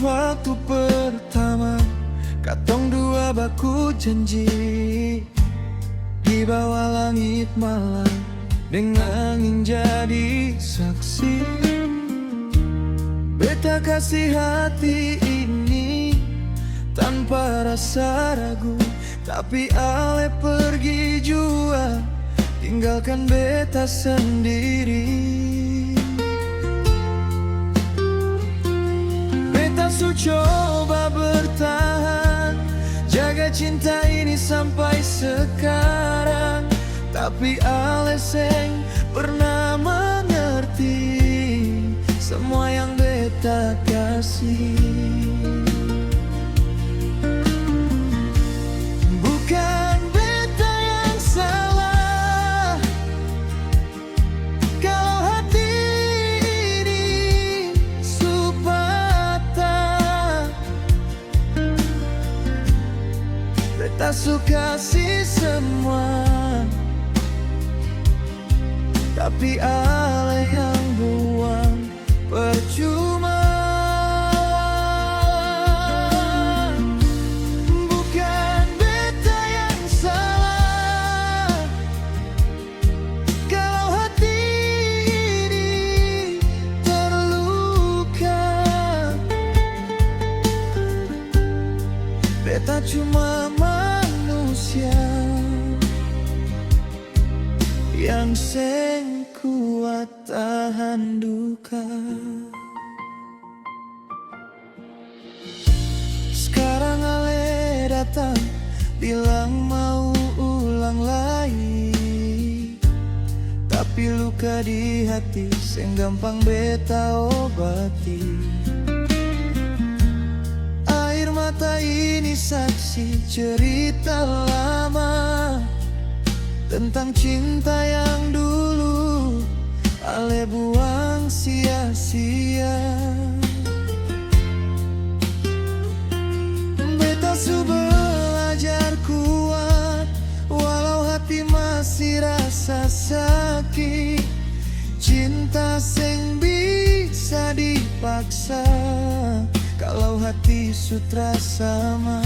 waktu pertama katong dua baku janji di bawah langit malam dengan angin jadi saksi. Beta kasih hati ini tanpa rasa ragu, tapi ale pergi jua tinggalkan beta sendiri. Beta su coba bertahan, jaga cinta ini sampai sekarang, tapi ale seng pernah mengerti semua yang beta kasih. Bukan beta yang salah kalau hati ini su patah. Beta su kasih semua, tapi ale yang buang percuma. Bukan beta yang salah kalau hati ini terluka. Beta cuma manusia yang seng kuat tahan duka. Sekarang ale datang bilang mau ulang lagi, tapi luka di hati seng gampang beta obati. Air mata ini saksi cerita lama tentang cinta yang dulu ale buang sia-sia. Beta su belajar kuat walau hati masih rasa sakit. Cinta seng bisa dipaksa kalau hati sutra sama.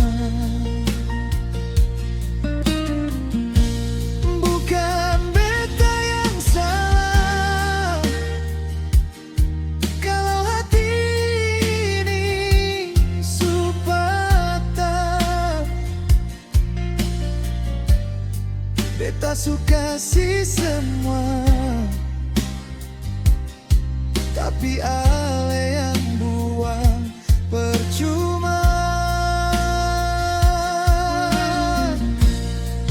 Beta su kasih semua, tapi ale yang buang percuma.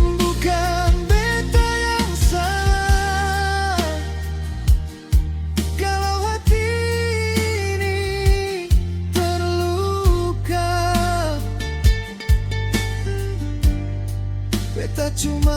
Bukan beta yang salah kalau hati ini terluka. Beta cuma